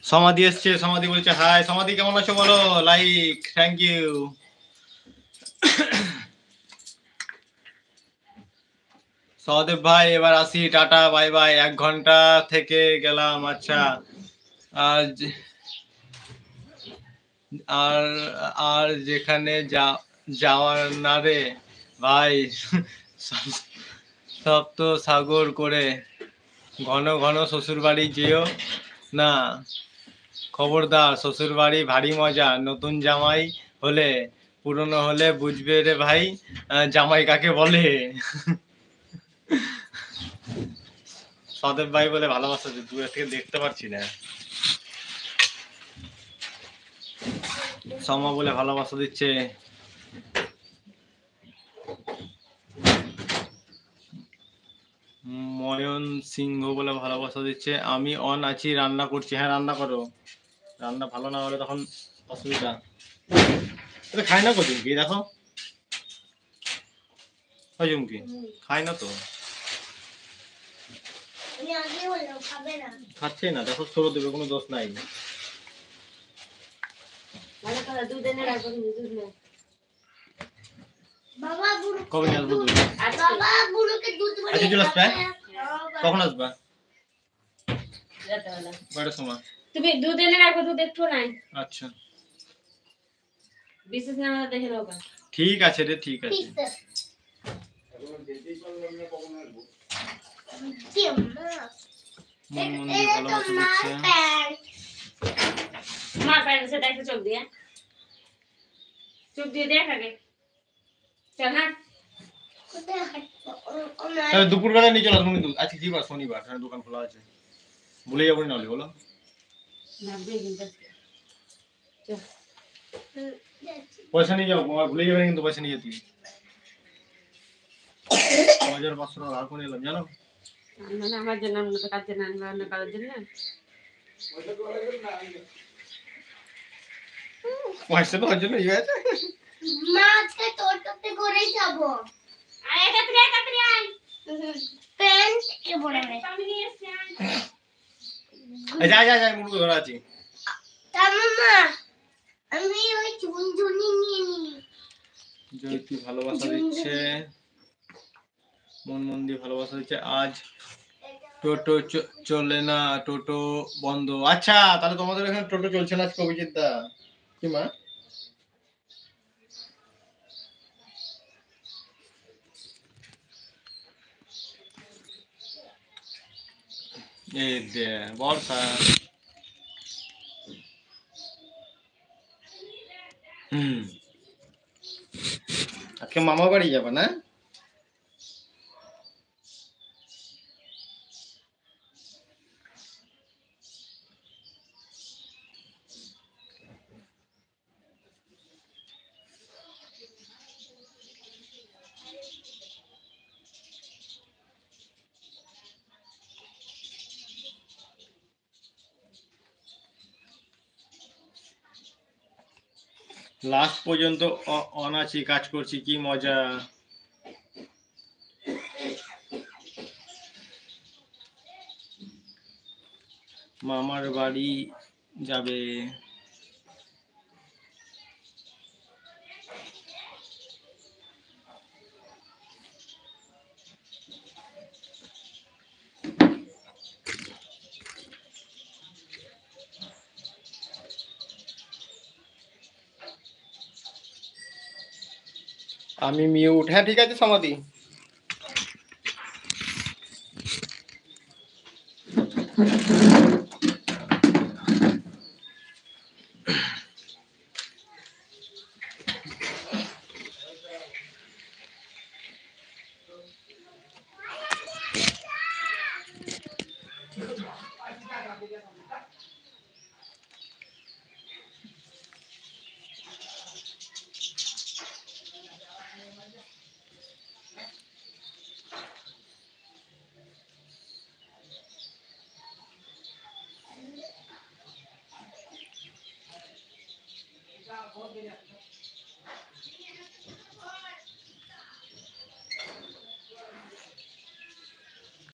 সমাধি এসছে, সমাধি বলছে হাই। সমাধি কেমন আছো বলো, লাইক, থ্যাংক ইউ। সহদেব ভাই এবার আসি, টাটা বাই বাই। 1 ঘন্টা থেকে গেলাম। আচ্ছা, আজ আর আর যেখানে যাওয়ার না রে ভাই, সপ্ত সাগর করে ঘন ঘন শ্বশুর বাড়ি যেও না, খবরদার। শ্বশুর বাড়ি ভারী মজা, নতুন জামাই হলে, পুরনো হলে বুঝবে রে ভাই জামাই কাকে বলে। সদেব ভাই বলে ভালোবাসা, দূর থেকে দেখতে পাচ্ছি না। সমা বলে ভালোবাসা দিচ্ছে। ময়ন সিংহ বলে ভালোবাসা দিচ্ছে। আমি অন আছি, রান্না করছি। হ্যাঁ, রান্না করো। রান্না ভালো না হলে তখন অসুবিধা। খাই না কদিন কি দেখো, চুমকি খাই না তো, খাচ্ছে না দেখো, সরো দেবে, কোনো দোষ নাই। কবে নিয়ে আসবো দুধ? আচ্ছা চলে আসবে। কখন আসবা? কয়টার সময়? তুমি দুধ এনে রাখো, দুধ একটু নাই। আচ্ছা, বিশেষ না হলে দেখে দাও। ঠিক আছে রে, ঠিক আছে। ভালোবাসা দিচ্ছে। মার প্যান্ট সেটা একটু চোখ দিয়ে দেখ আগে। চল হাঁট। দুপুর বেলা নিয়ে চলো তুমি দুধ। আজকে কি বার? শনিবার, দোকান খোলা আছে। ভুলে যাবো না হলে বলো। পয়সা নিয়ে যাও, ভুলে যাবে কিন্তু পয়সা নিয়ে যেতে। 2500 টাকা ধার করে এলাম জানো। মানে আমার জন্য, কার জন্য আনবো? অন্য কারোর জন্য? পয়সা তো ওর জন্য ইয়ে আছে। মা আজকে তোর কাছে করেই যাবো। আয় একাত্রে আয়। প্যান্ট কে পরে আমি নিয়ে এসেছি। যা মুড়ো ধরা আছে। মামা আমি ওই ঝুনঝুনি নিয়ে নি। জয়তি ভালোবাসা দিচ্ছে, মন দিয়ে ভালোবাসা দিচ্ছে। আজ টোটো চলে না, টোটো বন্ধ। আচ্ছা, তাহলে তোমাদের এখানে টোটো চলছে না আজকে, অভিজিৎ দা? কি মা? এই দে বর্ষা। আজকে মামা বাড়ি যাবে না? লাস্ট পর্যন্ত অনাছি, কাজ করছি, কি মজা। মামার বাড়ি যাবে। আমি মিউট। হ্যাঁ ঠিক আছে সমাধি।